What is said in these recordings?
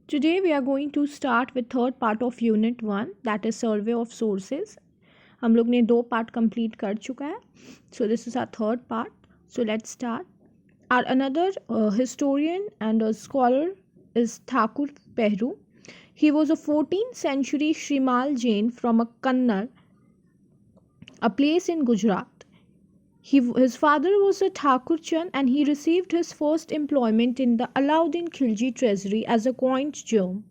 Today we are going to start with third part of unit 1, that is survey of sources. हम लोग ने 2 part complete कर चुका है. So this is our third part. So let's start. Our another historian and a scholar is Thakur Pehru. He was a 14th century Shrimal Jain from a Kannur, a place in Gujarat. His father was a Thakur Chand and he received his first employment in the Alauddin Khilji treasury as a coin germ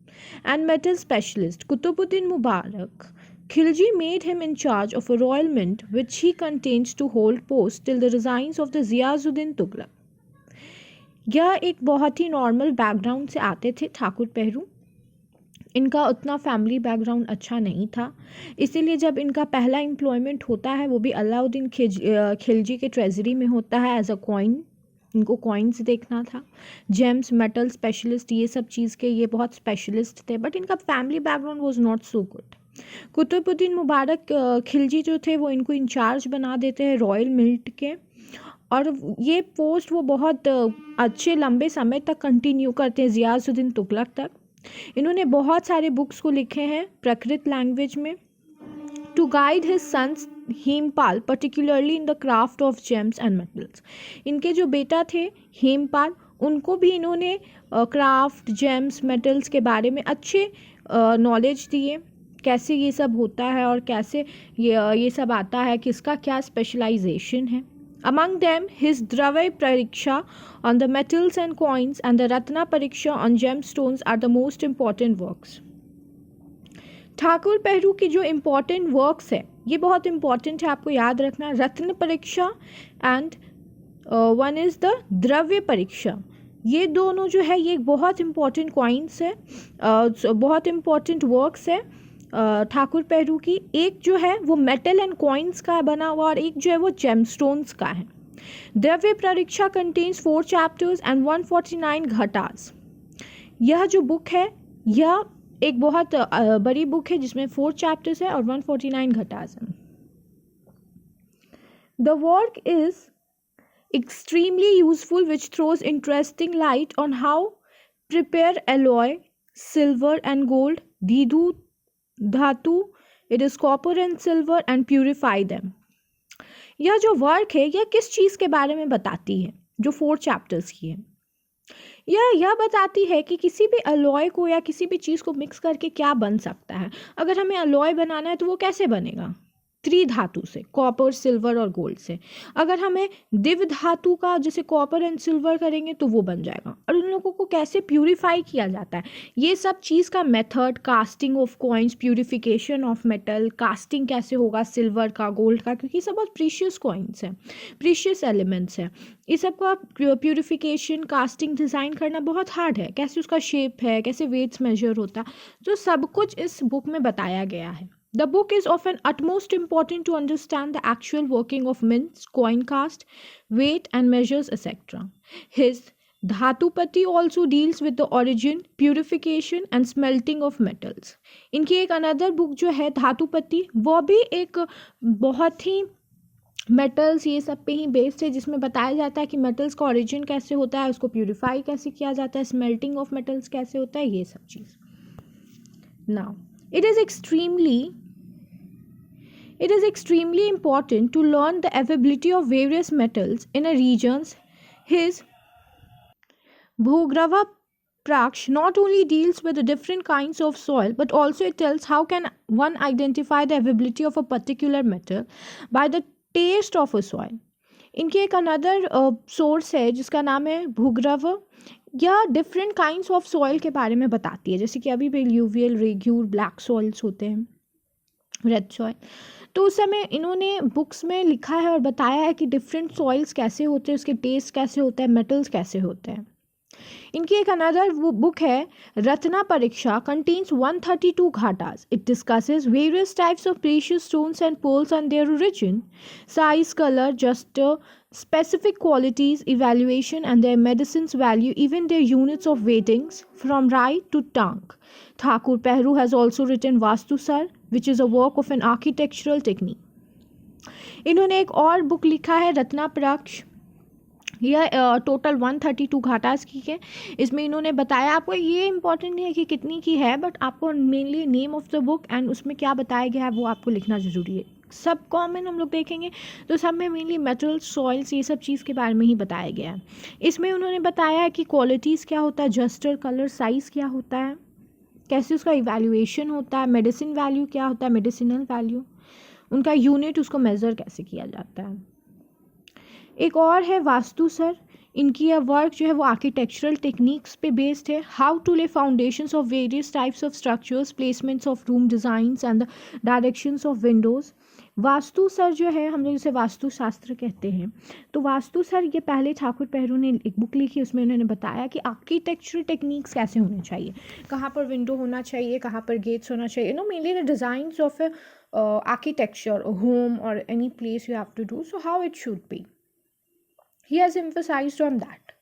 and metal specialist. Qutbuddin Mubarak Khilji made him in charge of a royal mint which he continued to hold post till the resigns of the Ziauddin Tughlaq. यह एक बहुत ही normal background से आते थे ठाकुर पहरू. इनका उतना family background अच्छा नहीं था, इसीलिए जब इनका पहला एम्प्लॉयमेंट होता है वो भी अलाउद्दीन खिलजी के ट्रेजरी में होता है एज अ कॉइन. इनको कॉइन्स देखना था, जेम्स मेटल स्पेशलिस्ट, ये सब चीज़ के ये बहुत स्पेशलिस्ट थे, बट इनका family background was not so good. Qutbuddin Mubarak Khilji जो थे वो इनको इंचार्ज बना देते हैं रॉयल मिल्ट के, और ये पोस्ट वो बहुत अच्छे लंबे समय तक कंटिन्यू करते हैं ज़ियाउद्दीन तुगलक तक. इन्होंने बहुत सारे बुक्स को लिखे हैं प्राकृत लैंग्वेज में to guide his sons Hempal particularly in the craft of gems and metals. इनके जो बेटा थे हेमपाल, उनको भी इन्होंने क्राफ्ट जेम्स मेटल्स के बारे में अच्छे नॉलेज दिए, कैसे ये सब होता है और कैसे ये सब आता है, किसका क्या स्पेशलाइजेशन है. Among them, his Dravya Pariksha on the metals and coins and the Ratna Pariksha on gemstones are the most important works. Thakur पहरू की जो इम्पोर्टेंट वर्क्स है ये बहुत इम्पॉर्टेंट है, आपको याद रखना. रत्न परीक्षा एंड वन इज़ द द्रव्य परीक्षा. ये दोनों जो है ये बहुत इम्पॉर्टेंट कॉइन्स है, बहुत इम्पॉर्टेंट वर्क्स है ठाकुर पहरू की. एक जो है वो मेटल एंड कॉइन्स का बना हुआ और एक जो है वो जेमस्टोन्स का है. द्रव्य परीक्षा कंटेन्स 4 चैप्टर्स एंड 149 घटास. यह जो बुक है यह एक बहुत बड़ी बुक है जिसमें 4 चैप्टर्स है और 149 घटास है. The work is extremely useful which throws interesting light on how prepare alloy, silver and gold, dhatu, it is copper and silver and purify them. यह जो वर्क है यह किस चीज़ के बारे में बताती है जो 4 चैप्टर्स की है. यह बताती है कि किसी भी अलॉय को या किसी भी चीज़ को मिक्स करके क्या बन सकता है. अगर हमें अलॉय बनाना है तो वो कैसे बनेगा, 3 धातु से, कॉपर सिल्वर और गोल्ड से. अगर हमें दिव्य धातु का जैसे कॉपर एंड सिल्वर करेंगे तो वो बन जाएगा. और उन लोगों को कैसे प्यूरिफाई किया जाता है, ये सब चीज़ का method, casting of coins, purification of metal, casting कैसे होगा सिल्वर का, गोल्ड का, क्योंकि सब बहुत प्रीशियस कॉइन्स हैं, प्रीशियस एलिमेंट्स हैं. इस सब का प्यूरिफिकेशन, कास्टिंग, डिज़ाइन करना बहुत हार्ड है. कैसे उसका शेप है, कैसे वेट्स मेजर होता है, तो सब कुछ इस बुक में बताया गया है. The book is often utmost important to understand the actual working of mints, coin cast, weight and measures, etc. His Dhatupati also deals with the origin, purification and smelting of metals. इनकी एक another book जो है धातुपति, वो भी एक बहुत ही metals ये सब पे ही बेस्ड है, जिसमें बताया जाता है कि मेटल्स का ओरिजिन कैसे होता है, उसको प्यूरिफाई कैसे किया जाता है, स्मेल्टिंग ऑफ मेटल्स कैसे होता है, ये सब चीज़. Now It is extremely important to learn the availability of various metals in a regions. His Bhugrava Praksh not only deals with the different kinds of soil, but also it tells how can one identify the availability of a particular metal by the taste of a soil. इनकी एक another source है जिसका नाम है भूग्रव. यह different kinds of soil के बारे में बताती है, जैसे कि अभी भी ल्यूवियल, रेग्यूर, ब्लैक सॉइल्स होते हैं, रेड सॉइल. तो उस समय इन्होंने बुक्स में लिखा है और बताया है कि डिफरेंट सॉइल्स कैसे होते हैं, उसके टेस्ट कैसे होता है, मेटल्स कैसे होते हैं. इनकी एक अनदर बुक है रत्ना परीक्षा, कंटेन्स 132 घाटास. It discusses various types of precious stones and pearls and their origin, size, colour, just specific qualities, evaluation and their medicine's value, even their units of weightings from right to tank. Thakur Pehru has also written Vastu Sar, which is a work of an architectural technique. इन्होंने एक और book लिखा है रत्ना पराक्ष. यह total 132 घाटास की है। इसमें इन्होंने बताया, आपको ये इंपॉर्टेंट नहीं है कि कितनी की है, बट आपको mainly name of the book and उसमें क्या बताया गया है वो आपको लिखना ज़रूरी है। सब कॉमन हम लोग देखेंगे तो सब में मेनली मेटल्स, सॉइल्स, ये सब चीज़ के बारे में ही बताया गया है। इसमें उन्होंने बताया है कि क्वालिटीज़ क्या होता है, जस्टर, कलर, साइज़ क्या होता है, कैसे उसका इवैल्यूएशन होता है, मेडिसिन वैल्यू क्या होता है, मेडिसिनल वैल्यू, उनका यूनिट, उसको मेज़र कैसे किया जाता है। एक और है वास्तु सर, इनकी यह वर्क जो है वो आर्किटेक्चरल टेक्निक्स पे बेस्ड है। हाउ टू ले foundations of various types of structures, placements of room designs and the directions of Windows. Vastu sir जो है, हम लोग इसे वास्तु शास्त्र कहते हैं। तो वास्तु सर ये पहले ठाकुर पेहरू ने एक बुक लिखी, उसमें उन्होंने बताया कि आर्किटेक्चरल टेक्निक्स कैसे होने चाहिए, कहाँ पर विंडो होना चाहिए, कहाँ पर गेट्स होना चाहिए, no mainly the designs of architecture, a home or any place you have to do, so how it should be. He has emphasized on that.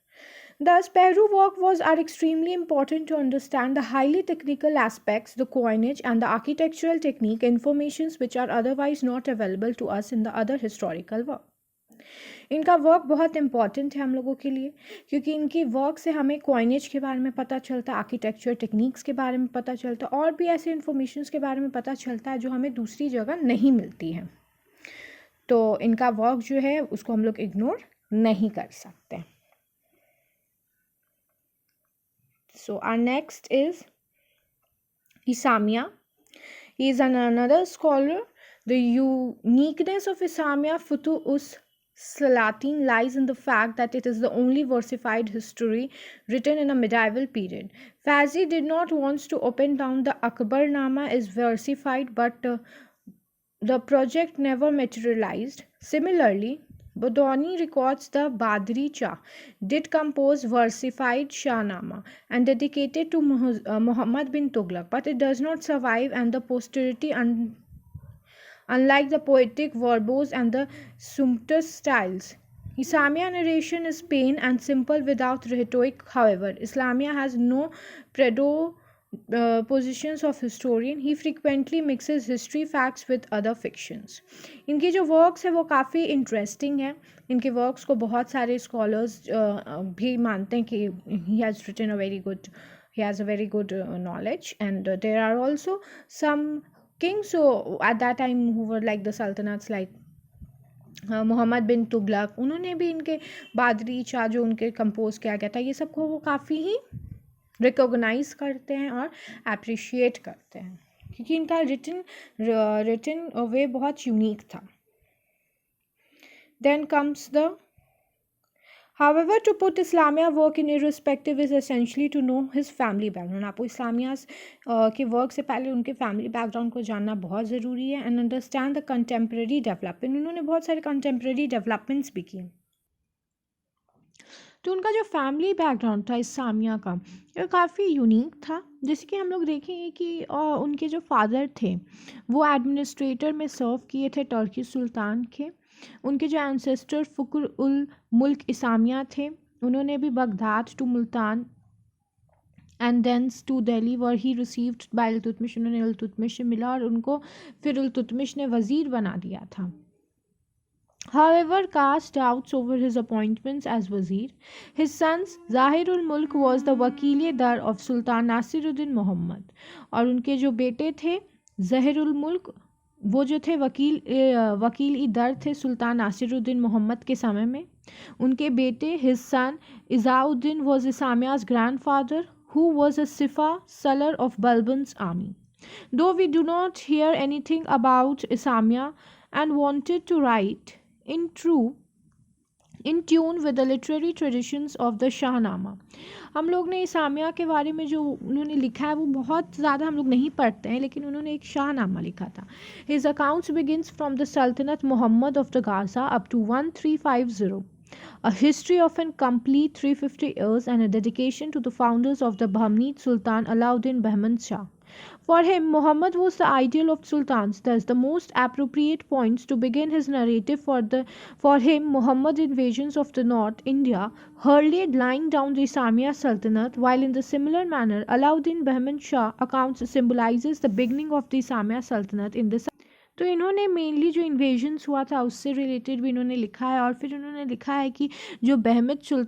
Thus, Peru work are extremely important to understand the highly technical aspects, the coinage and the architectural technique informations which are otherwise not available to us in the other historical work. इनका work बहुत important है हम लोगों के लिए, क्योंकि इनकी work से हमें कॉइनेज के बारे में पता चलता है, आर्किटेक्चर टेक्निक्स के बारे में पता चलता है, और भी ऐसे इन्फॉर्मेशंस के बारे में पता चलता है जो हमें दूसरी जगह नहीं मिलती है। तो इनका वर्क जो है उसको हम लोग इग्नोर नहीं कर सकते। So our next is Isamia. He is another scholar. The uniqueness of Isamia Futu Us Salatin lies in the fact that it is the only versified history written in a medieval period. Fazi did not want to open down the Akbarnama is versified, but the project never materialized. Similarly, Bodoni records the Badri Cha did compose versified Shahnama and dedicated to Muhammad bin Tughlaq, but it does not survive, and the posterity, unlike the poetic verbose and the sumptuous styles. Islamia narration is plain and simple without rhetoric. However, Islamia has no positions of historian. He frequently mixes history facts with other fictions. इनकी जो works है वो काफ़ी interesting है। इनके works को बहुत सारे स्कॉलर्स भी मानते हैं कि he has written a very good, he has a very good knowledge, and there are also some kings so at that time who were like the sultanates like Mohammad बिन तुगलक, उन्होंने भी इनके बादरी चा जो उनके कंपोज किया गया था, ये सबको वो काफ़ी ही रिकॉग्नाइज करते हैं और अप्रिशिएट करते हैं, क्योंकि इनका रिटन वे बहुत यूनिक था। Then comes the However, to put Islamia work in irrespective is essentially to know his family background. आपको इस्लामिया के वर्क से पहले उनके फैमिली बैकग्राउंड को जानना बहुत ज़रूरी है, and understand the contemporary development. उन्होंने बहुत सारे कंटेम्प्रेरी डेवलपमेंट्स भी किए। तो उनका जो फैमिली बैकग्राउंड था इस्लामिया का, ये काफ़ी यूनिक था। जैसे कि हम लोग देखेंगे कि उनके जो फादर थे वो एडमिनिस्ट्रेटर में सर्व किए थे टर्की सुल्तान के। उनके जो एंसेस्टर फ़ुक्र उल मुल्क इसामिया थे, उन्होंने भी Baghdad to Multan and thence to Delhi where he received by Iltutmish. उन्होंने इल्तुतमिश से मिला और उनको फिर इल्तुतमिश ने वज़ीर बना दिया था। However, cast doubts over his appointments as wazir. His son Zahirul Mulk was the wakil-e-dar of Sultan Nasiruddin Muhammad. और उनके जो बेटे थे ज़हीरुल मुल्क, वो जो थे वकील-ए-दर थे सुल्तान नासिरुद्दीन मोहम्मद के समय में। उनके बेटे his son Izauddin was Isamia's grandfather, who was a Sifa seller of Balban's army. Though we do not hear anything about Isamia and wanted to write in tune with the literary traditions of the Shahnama. हम लोग ने इसामिया के बारे में जो उन्होंने लिखा है वो बहुत ज़्यादा हम लोग नहीं पढ़ते हैं, लेकिन उन्होंने एक शाहनामा लिखा था। His accounts begins from the Sultanate Muhammad of the Gaza up to 1350. A history of an complete 350 years and a dedication to the founders of the Bahmanid Sultan Alauddin Bahman Shah. For him, Muhammad was the ideal of sultans. Thus, the most appropriate points to begin his narrative for him, Muhammad invasions of the North India, hurried lying down the Isamia Sultanate, while in the similar manner, Alauddin Bahman Shah accounts symbolizes the beginning of the Isamia Sultanate in the तो इन्होंने mainly जो invasions हुआ था उससे related भी इन्होंने लिखा है। और फिर इन्होंने लिखा है कि जो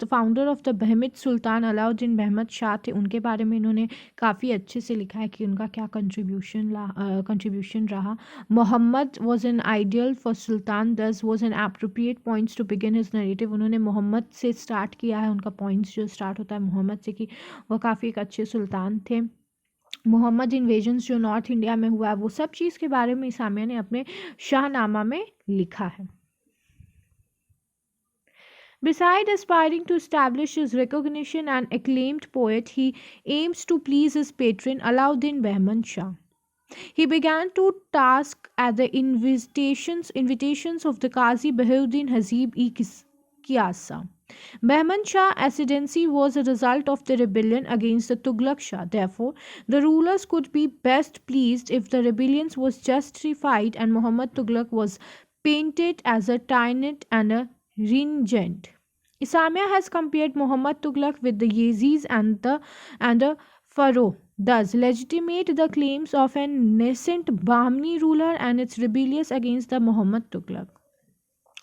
फाउंडर ऑफ द बहमिद सुल्तान अलाउद्दीन बहमद शाह थे, उनके बारे में इन्होंने काफ़ी अच्छे से लिखा है कि उनका क्या कंट्रीब्यूशन रहा। Muhammad was an ideal for sultan, this was an appropriate points to begin his narrative. उन्होंने मोहम्मद से स्टार्ट किया है, उनका पॉइंट्स जो स्टार्ट होता है मोहम्मद से, कि वह काफ़ी एक अच्छे सुल्तान थे। मोहम्मद इन्वेजन्स जो नॉर्थ इंडिया में हुआ है, वो सब चीज़ के बारे में इसामिया ने अपने शाहनामा में लिखा है। Beside aspiring to establish his recognition and acclaimed poet, he aims to please his patron Alauddin Bahman Shah. He began to task at the invitations of the Qazi Bahuddin Hazib-e-Qiyasa. Bahman Shah's ascendancy was a result of the rebellion against the Tughlaq Shah. Therefore, the rulers could be best pleased if the rebellion was justified and Muhammad Tughlaq was painted as a tyrant and a regent. Isamia has compared Muhammad Tughlaq with the Yazidis and the Pharaoh, thus legitimate the claims of a nascent Bahmani ruler and its rebellious against the Muhammad Tughlaq.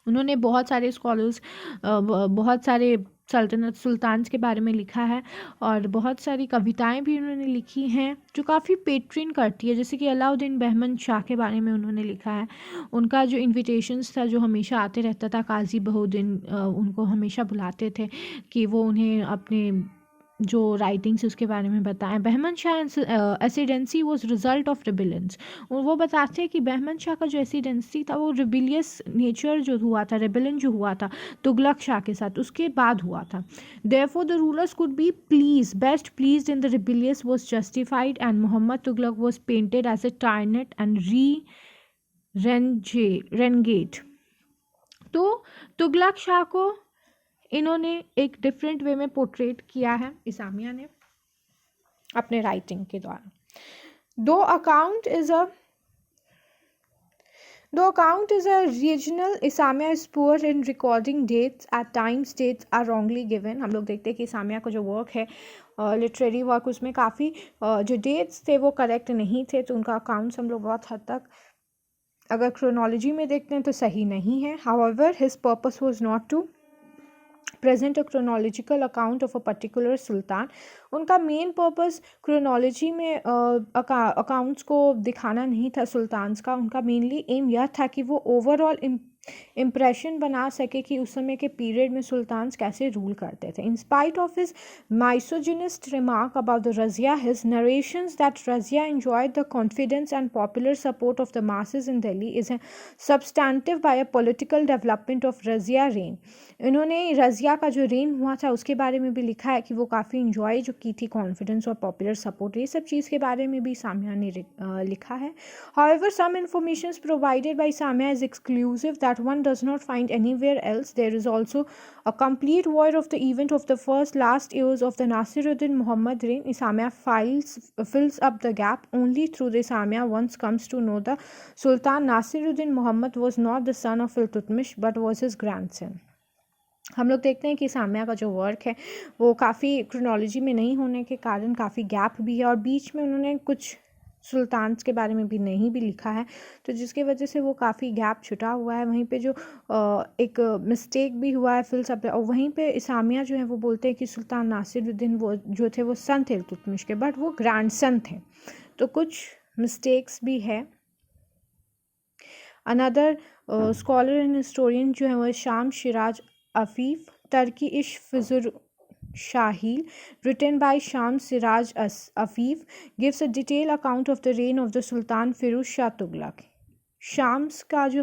उन्होंने बहुत सारे scholars, बहुत सारे sultans के बारे में लिखा है और बहुत सारी कविताएं भी उन्होंने लिखी हैं जो काफ़ी पेट्रिन करती है। जैसे कि अलाउद्दीन बहमन शाह के बारे में उन्होंने लिखा है, उनका जो इनविटेशंस था, जो हमेशा आते रहता था, काजी बहुद्दीन उनको हमेशा बुलाते थे कि वो उन्हें अपने जो राइटिंग्स उसके बारे में बताएं। Bahman Shah ascendancy was result of rebellions. वो बताते हैं कि बहमन शाह का जो एसिडेंसी था वो रिबिलियस नेचर जो हुआ था, रेबिलियन जो हुआ था तुगलक शाह के साथ, उसके बाद हुआ था। Therefore the rulers could be best pleased in the rebellious was justified and Muhammad Tughlaq was painted as a tyrant and renegade. तो तुगलक शाह को इन्होंने एक डिफरेंट वे में पोर्ट्रेट किया है इसामिया ने अपने राइटिंग के द्वारा। दो अकाउंट इज अ रीजनल, इसामिया is poor in recording dates, at times dates are wrongly given. हम लोग देखते हैं कि इसामिया का जो वर्क है, लिटरेरी वर्क, उसमें काफ़ी जो डेट्स थे वो करेक्ट नहीं थे, तो उनका अकाउंट्स हम लोग बहुत हद तक अगर क्रोनोलॉजी में देखते हैं तो सही नहीं है। However his purpose was not to present a chronological account of a particular sultan. उनका मेन पर्पस क्रोनोलॉजी में अकाउंट्स को दिखाना नहीं था सुल्तान्स का। उनका मेनली एम यह था कि वो ओवरऑल इम्प्रेशन बना सके कि उस समय के पीरियड में सुल्तान्स कैसे रूल करते थे। In spite of his misogynistic remark about the Razia, his narrations that Razia enjoyed the confidence and popular support of the masses in Delhi is a substantive by a political development of Razia reign. इन्होंने रज़िया का जो rain हुआ था उसके बारे में भी लिखा है कि वो काफ़ी इंजॉय जो की थी, कॉन्फिडेंस और पॉपुलर सपोर्ट, ये सब चीज़ के बारे में भी सामिया ने लिखा है। However, some information provided by Samia is exclusive that one does not find anywhere else. There is also a complete void of the event of the last years of the Nasiruddin Muhammad reign. Samia fills up the gap. Only through the Samia one comes to know the Sultan Nasiruddin Muhammad was not the son of Iltutmish but was his grandson. हम लोग देखते हैं कि सामिया का जो work है वो काफ़ी क्रोनोलॉजी में नहीं होने के कारण काफ़ी गैप भी है, और बीच में उन्होंने कुछ सुल्तान्स के बारे में भी नहीं भी लिखा है, तो जिसकी वजह से वो काफ़ी गैप छुटा हुआ है। वहीं पे जो एक मिस्टेक भी हुआ है फिल सब, और वहीं पे इसामिया जो है वो बोलते हैं कि सुल्तान नासिरुद्दीन वो जो थे वो सन थे इल्तुतमिश के, बट वो ग्रैंडसन थे, तो कुछ मिस्टेक्स भी है। अनदर स्कॉलर एंड हिस्टोरियन जो है वो शाम शिराज अफीफ, टर्की इश फिजुर Shahil, written by Shams Siraj Afif, gives a detailed account of the reign of the Sultan Firuz Shah Tughlaq. शाम्स का जो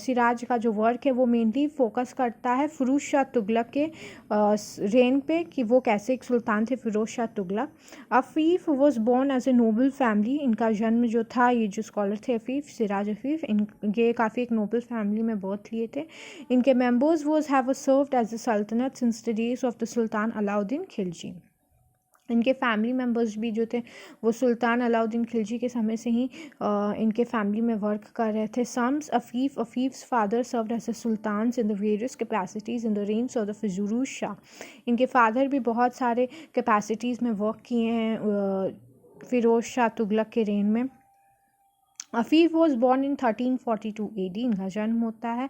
सिराज का जो वर्क है वो मेनली फोकस करता है फिरोज शाह तुगलक के रेन पे, कि वो कैसे एक सुल्तान थे Firoz Shah Tughlaq. Afif was born as a noble family. इनका जन्म जो था, ये जो स्कॉलर थे अफीफ, सिराज अफीफ, इनके काफ़ी एक नोबल फैमिली में बर्थ लिए थे। इनके members was have served as a sultanate since the days of the sultan Alauddin Khilji. इनके फैमिली मेम्बर्स भी जो थे वो सुल्तान अलाउद्दीन खिलजी के समय से ही इनके फैमिली में वर्क कर रहे थे। Shams Afif's father served as a sultans in the various capacities in the reigns of the Firoz Shah. इनके फादर भी बहुत सारे कैपेसिटीज़ में वर्क किए हैं फिरोज शाह तुगलक के रेन में। Afif was born in 1342 AD, इनका जन्म होता है।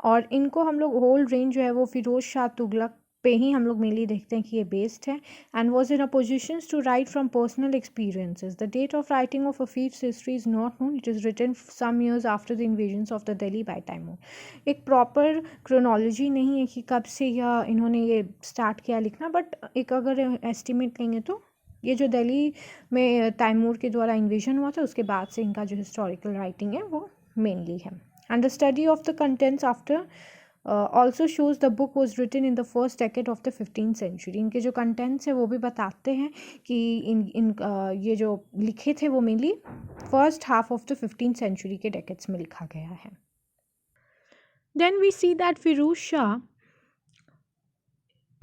और इनको हम लोग होल रेंज जो है वो फिरोज शाह तुगलक पे ही हम लोग मेनली देखते हैं कि ये बेस्ड है। And was in a position to write from personal experiences. The date of writing of Afif's history is not known, it is written some years after the invasions of the Delhi by Timur. एक proper chronology नहीं है कि कब से या इन्होंने ये start किया लिखना, बट एक अगर एस्टिमेट लेंगे तो ये जो दिल्ली में तैमूर के द्वारा इन्वेजन हुआ था उसके बाद से इनका जो हिस्टोरिकल राइटिंग है वो मेनली है। And the study of the contents after also shows the book was written in the first decade of the 15th century. इनके जो कंटेंट्स है वो भी बताते हैं कि ये जो लिखे थे वो mainly first half of the 15th century के डेकेड्स में लिखा गया है। Then we see that Firoz Shah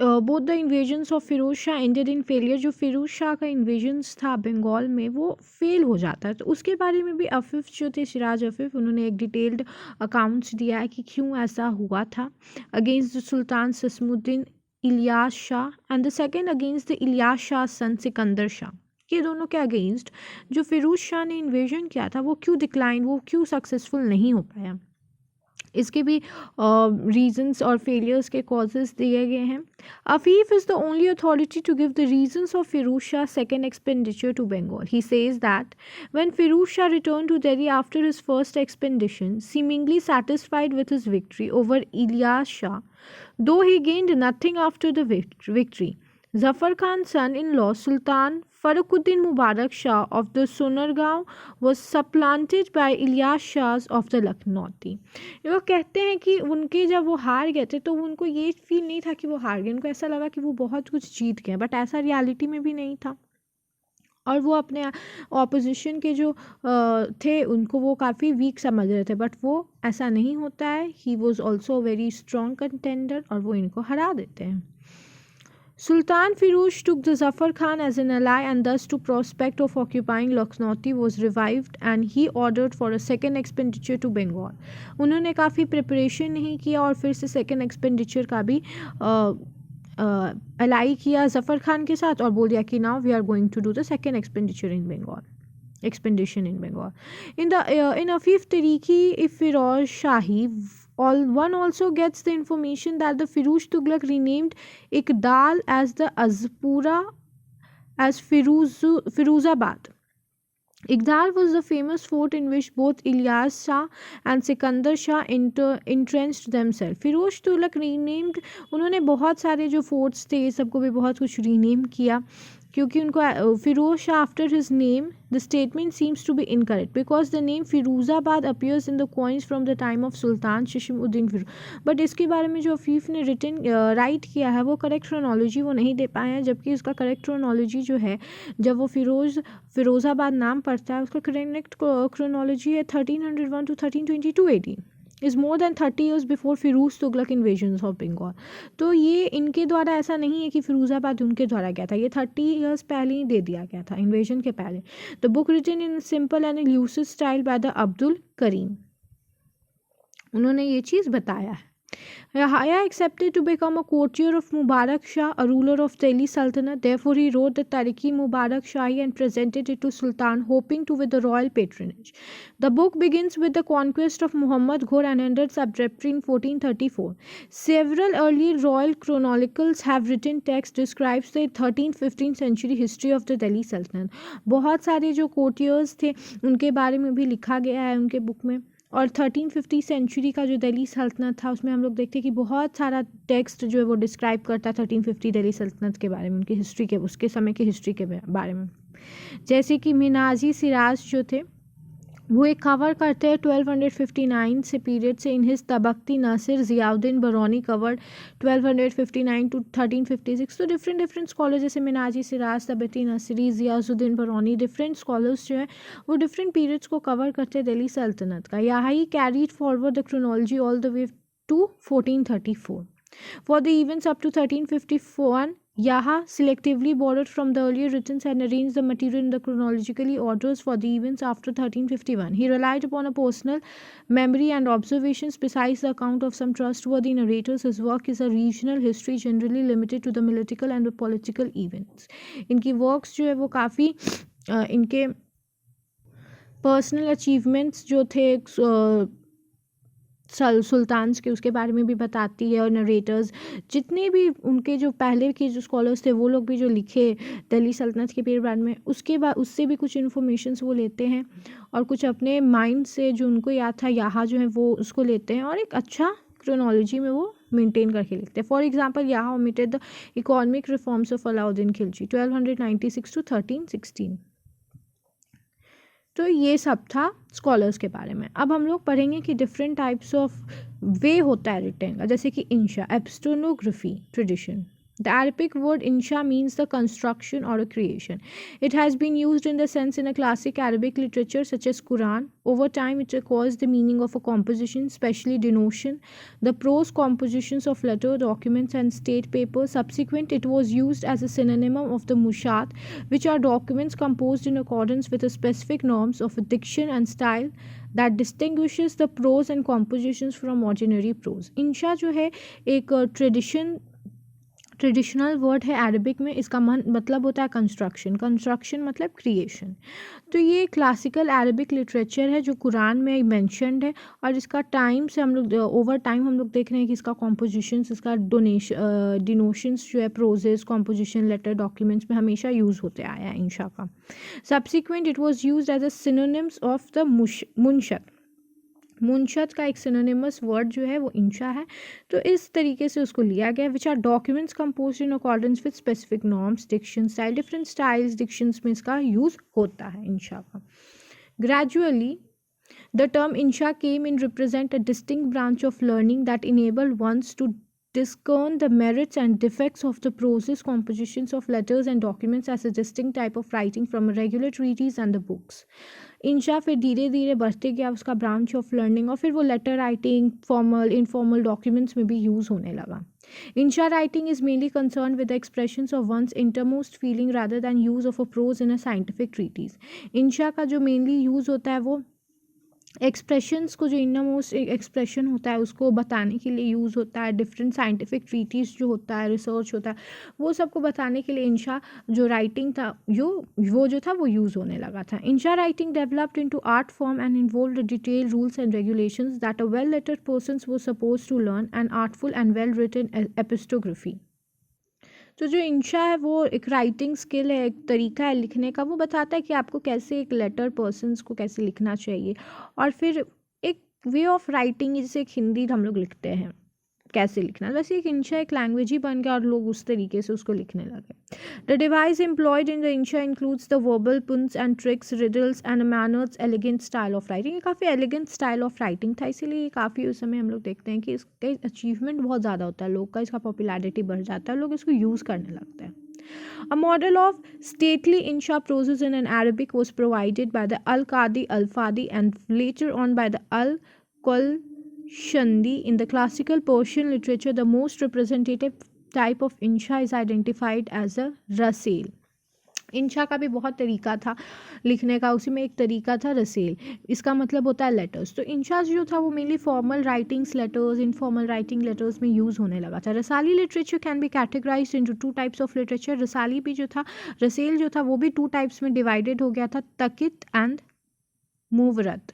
both the invasions of Firoz Shah ended in failure. जो फिरोज शाह का इन्वेजन्स था बंगाल में वो फेल हो जाता है, तो उसके बारे में भी अफीफ जो थे सिराज अफीफ उन्होंने एक डिटेल्ड अकाउंट्स दिया है कि क्यों ऐसा हुआ था। Against the sultan Shamsuddin Ilyas Shah and the second against the Ilyas Shah son Sikandar Shah. ये दोनों के अगेंस्ट जो फिरोज शाह ने इन्वेजन किया था वो क्यों डिक्लाइन, वो क्यों सक्सेसफुल नहीं हो पाया, इसके भी रीजंस और फेलियर्स के कॉजेज दिए गए हैं। Afif is the only authority to give the reasons of Firoz Shah second expenditure to Bengal. He says that when Firoz Shah return to Delhi after his first expedition, seemingly satisfied with his victory over Ilyas Shah, though he gained nothing after the victory. Zafar Khan's son-in-law Sultan Faruquddin Mubarak Shah of the Sonargaon was supplanted by Ilyas Shahs of the Lakhnauti. वो कहते हैं कि उनके जब वो हार गए थे तो उनको ये फील नहीं था कि वो हार गए, उनको ऐसा लगा कि वो बहुत कुछ जीत गए, बट ऐसा रियलिटी में भी नहीं था। और वो अपने ऑपोजिशन के जो थे उनको वो काफ़ी वीक समझ रहे थे, बट वो ऐसा नहीं होता है। He was also very strong contender और वो इनको हरा देते हैं। Sultan Firuz took the Zafar Khan as an ally, and thus to prospect of occupying Lakhnauti was revived and he ordered for a second expenditure to Bengal. उन्होंने काफ़ी preparation नहीं किया और फिर से सेकेंड एक्सपेंडिचर का भी अलाई किया जफ़र खान के साथ और बोल दिया कि now we are going to do the second expenditure in Bengal expedition in Bengal. In Afif Tariki Firoz Shahi, one also gets the information that the Firuz Tughlaq renamed Ikdal as the Azpura as Firuzabad. Igdal was the famous fort in which both Ilyas Shah and Sikandar Shah entrenched themselves. Firoz Tughlaq renamed, उन्होंने बहुत सारे जो forts थे सबको भी बहुत कुछ rename किया क्योंकि उनको Firoz Shah after his name the statement seems to be incorrect because the name Firozabad appears in the coins from the time of sultan Shamsuddin Firoz. But इसके बारे में जो अफीफ ने रिटन राइट किया है वो करेक्ट क्रोनोलॉजी वो नहीं दे पाए हैं, जबकि इसका करेक्ट क्रोनोलॉजी जो है जब वो फिरोज़ाबाद नाम पड़ता है उसका करेक्ट क्रोनोलॉजी है 1301 to 1322 AD, is more than 30 years before Firoz Tughlaq invasion of Bengal. तो ये इनके द्वारा ऐसा नहीं है कि फिरोज़ाबाद उनके द्वारा गया था, ये 30 years पहले ही दे दिया गया था इन्वेजन के पहले। The book written in simple and lucid style by the Abdul Karim, उन्होंने ये चीज़ बताया है। Yahya accepted to become a courtier of Mubarak Shah, a ruler of Delhi Sultanate. Therefore, he wrote the Tariki Mubarak Shahi and presented it to Sultan, hoping to win the royal patronage. The book begins with the conquest of Muhammad Ghor and ends abruptly in 1434. Several early royal chronicles have written text describes the 13th-15th century history of the Delhi Sultanate. बहुत सारे जो courtiers थे उनके बारे में भी लिखा गया है उनके बुक में। और 1350 सेंचुरी का जो दिल्ली सल्तनत था उसमें हम लोग देखते हैं कि बहुत सारा टेक्स्ट जो है वो डिस्क्राइब करता है 1350 दिल्ली सल्तनत के बारे में, उनकी हिस्ट्री के उसके समय की हिस्ट्री के बारे में। जैसे कि मिनाजी सिराज जो थे वो एक कवर करते हैं 1259 से पीरियड से in his Tabaqati Nasir. Ziauddin Barani covered 1259 to 1356। तो डिफरेंट स्कॉलर जैसे मिनाजी सिराज, तबक्ती नासिरी, ज़ियाउद्दीन बरौनी, डिफरेंट स्कॉलर्स जो है वो डिफरेंट पीरियड्स को कवर करते हैं दिल्ली सल्तनत का। यहाँ ही carried forward the chronology all the way to 1434 for the events up to 1351। Yaha selectively borrowed from the earlier writings and arranged the material in the chronologically orders for the events after 1351. He relied upon a personal memory and observations. Besides the account of some trustworthy narrators, his work is a regional history generally limited to the political and the political events. इनकी works जो है वो काफ़ी इनके personal achievements जो थे sultans के, उसके बारे में भी बताती है। और नरेटर्स जितने भी उनके जो पहले के जो स्कॉलर्स थे वो लोग भी जो लिखे दिल्ली सल्तनत के पीरियड में, उसके बाद उससे भी कुछ इन्फॉर्मेशंस वो लेते हैं और कुछ अपने माइंड से जो उनको याद था यहाँ जो है वो उसको लेते हैं और एक अच्छा क्रोनोलॉजी में वो मेंटेन करके लिखते हैं। फॉर एग्जांपल यहाँ omitted the economic reforms of Alauddin Khilji 1296 to 1316। तो ये सब था स्कॉलर्स के बारे में। अब हम लोग पढ़ेंगे कि डिफरेंट टाइप्स ऑफ वे होता है रिटिंग का, जैसे कि इंशा, एपिस्टोनोग्राफी, tradition. The Arabic word insha means the construction or a creation. It has been used in the sense in a classic Arabic literature such as Quran. Over time, it acquires the meaning of a composition, especially denotation, the prose compositions of letter, documents, and state papers. Subsequent, it was used as a synonym of the mushat, which are documents composed in accordance with the specific norms of diction and style that distinguishes the prose and compositions from ordinary prose. Insha जो है एक traditional word है Arabic में। इसका मतलब होता है construction, construction मतलब क्रिएशन। तो ये क्लासिकल अरबिक लिटरेचर है जो कुरान में मेंशन्ड है और इसका टाइम से हम लोग ओवर टाइम हम लोग देख रहे हैं कि इसका कॉम्पोजिशंस, इसका डिनोशंस जो है प्रोजेस, कॉम्पोजिशन, लेटर, डॉक्यूमेंट्स में हमेशा यूज़ होते आया है इंशा का। Subsequent it was use as a synonyms of the Munshat. Munshat का एक सिनोनिमस वर्ड जो है वो इंशा है। तो इस तरीके से उसको लिया गया, which are documents compose in accordance with specific norms, diction style. Different styles, dictions में इसका यूज़ होता है इंशा का। Gradually the term insha came in represent a distinct branch of learning that enable one's to discern the merits and defects of the prose compositions of letters and documents as a distinct type of writing from a regular treatise and the books. इंशा फिर धीरे धीरे बढ़ते गया उसका branch of learning और फिर वो letter writing, formal, informal documents में भी यूज़ होने लगा। Insha writing is mainly concern with the expressions of one's intermost feeling rather than use of a prose in a scientific treatise. Insha का जो मेनली यूज़ होता है वो एक्सप्रेशंस को, जो इनमोस्ट एक्सप्रेशन होता है उसको बताने के लिए यूज़ होता है। डिफरेंट साइंटिफिक ट्रीटीज जो होता है, रिसर्च होता है, वो सबको बताने के लिए इंशा जो राइटिंग था वो जो था वो यूज़ होने लगा था। Insha writing developed into art form and involved detail rules and regulations that a well lettered persons were suppose to learn and artful and well written epistography. तो जो इंशा है वो एक राइटिंग स्किल है, एक तरीका है लिखने का। वो बताता है कि आपको कैसे एक लेटर पर्सन्स को कैसे लिखना चाहिए और फिर एक वे ऑफ राइटिंग, जैसे एक हिंदी हम लोग लिखते हैं कैसे लिखना, वैसे एक इंशा एक लैंग्वेज ही बन गया और लोग उस तरीके से उसको लिखने लगे। The device employed in the insha includes the verbal puns and tricks, riddles and manners, elegant style of writing. ये काफ़ी एलिगेंट स्टाइल ऑफ राइटिंग था, इसीलिए काफ़ी उस समय हम लोग देखते हैं कि इसका अचीवमेंट बहुत ज़्यादा होता है लोग का, इसका पॉपुलैरिटी बढ़ जाता है, लोग इसको यूज़ करने लगते हैं। A model of stately insha prose in an Arabic was provided by the Al-Qadi Al-Fadi and later on by the Al-Qalshandi. In the classical Persian literature, the most representative type of insha is identified as a rasail. इंशा का भी बहुत तरीका था लिखने का, उसी में एक तरीका था रसेल, इसका मतलब होता है लेटर्स। तो इंशा जो था वो mainly formal writings letters, informal writing letters में यूज़ होने लगा था। Rasali literature can be categorised into two types of literature. Rasali भी जो था, रसेल जो था वो भी टू टाइप्स में डिवाइडेड हो गया था, Taqit and Muwarrat.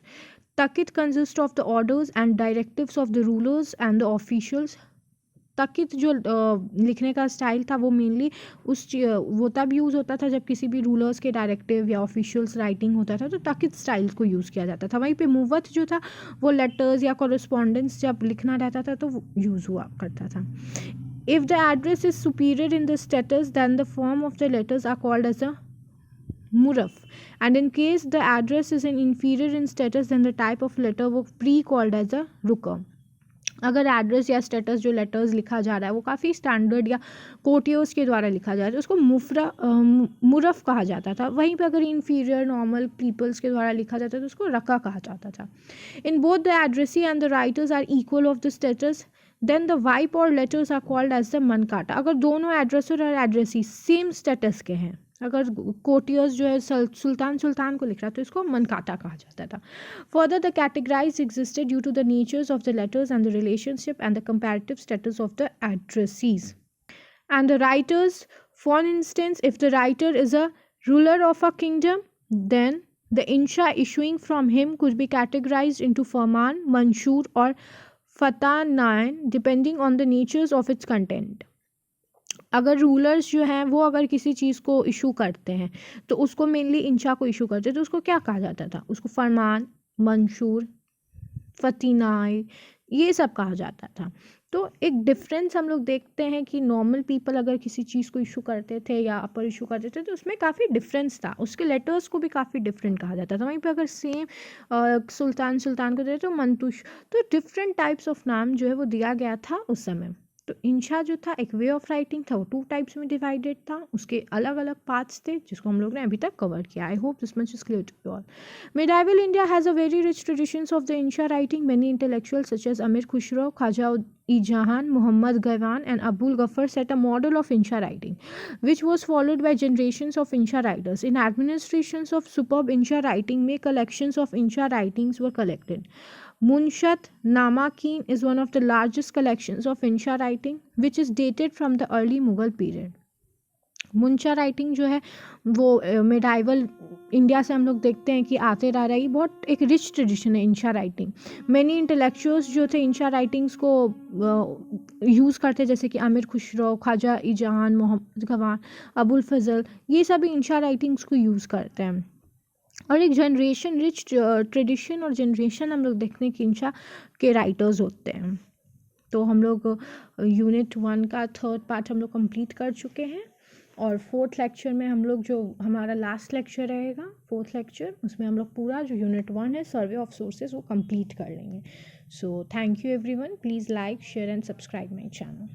Taqit consist of the orders and directives of the rulers and the officials. Taqit जो लिखने का स्टाइल था वो मेनली वो तब यूज़ होता था जब किसी भी रूलर्स के डायरेक्टिव या ऑफिशियल्स राइटिंग होता था, तो तकित स्टाइल को यूज़ किया जाता था। वहीं पे मुवत जो था वो लेटर्स या कॉरेस्पॉन्डेंस जब लिखना रहता था तो यूज़ हुआ करता था। If the address is superior in the status than the form of the letters are called as a muraf, and in case the address is an inferior in status then the type of letter वो pre called as a ruka। अगर address या status जो letters लिखा जा रहा है वो काफ़ी स्टैंडर्ड या कोटियोस के द्वारा लिखा जा रहा है, उसको मुरफ कहा जाता था। वहीं पे अगर इन्फीरियर नॉर्मल पीपल्स के द्वारा लिखा जाता था तो उसको रका कहा जाता था। In both the addressee and the writers are equal of the status then the वाइप or letters are called as the Mankata. अगर दोनों एड्रेसर और एड्रेसी सेम स्टेटस के हैं, अगर कोटियर्स जो है सुल्तान को लिख रहा तो इसको मनकाटा कहा जाता था। Further the categorise existed due to the natures of the letters and the relationship and the comparative status of the addressees and the writers. For instance, if the writer is a ruler of a kingdom then The insha issuing from him could be categorized into farman, manshur or fatanain depending on the natures of its content. अगर rulers जो हैं वो अगर किसी चीज़ को issue करते हैं तो उसको मेनली इंशा को इशू करते हैं, तो उसको क्या कहा जाता था? उसको फरमान, मंशूर, फतीनाए, ये सब कहा जाता था। तो एक डिफरेंस हम लोग देखते हैं कि नॉर्मल पीपल अगर किसी चीज़ को इशू करते थे या अपर इशू करते थे तो उसमें काफ़ी डिफरेंस था, उसके लेटर्स को भी काफ़ी डिफरेंट कहा जाता था। वहीं पे अगर सेम सुल्तान को देते तो मंतुश, तो डिफरेंट टाइप्स ऑफ नाम जो है वो दिया गया था उस समय। तो इंशा जो था एक वे ऑफ राइटिंग था, वो 2 टाइप्स में डिवाइडेड था, उसके अलग अलग पार्ट्स थे जिसको हम लोग ने अभी तक कवर किया। I hope this much is clear to you all. Medieval India has a very rich traditions of the Insha writing. Many intellectuals such as Amir Khusro, Khaja-e-Jahan, Muhammad Gaiwan and Abul Ghaffar set a model of Insha writing, which was followed by generations of Insha writers. In administrations of superb Insha writing, may collections of Insha writings were collected. Munshat Namakeen is one of the largest collections of Insha writing, which is dated from the early Mughal period. मुंशा writing जो है वो medieval India से हम लोग देखते हैं कि आते रह रही, बहुत एक रिच ट्रेडिशन है इंशा राइटिंग। मैनी इंटेलेक्चुअल्स जो थे इंशा राइटिंग्स को यूज़ करते, जैसे कि आमिर खुसरो, ख्वाजा ई जहान, मोहम्मद गवान, अबुल फजल, ये सभी इंशा राइटिंग्स को यूज़ करते हैं। और एक जनरेशन रिच ट्रेडिशन और जनरेशन हम लोग देखते हैं कि इंशा के राइटर्स होते हैं। तो हम लोग यूनिट 1 का 3rd पार्ट हम लोग कंप्लीट कर चुके हैं और 4th लेक्चर में हम लोग जो हमारा लास्ट लेक्चर रहेगा 4th लेक्चर, उसमें हम लोग पूरा जो यूनिट 1 है सर्वे ऑफ सोर्सेज वो कंप्लीट कर लेंगे। So thank you everyone, please like share and subscribe my channel.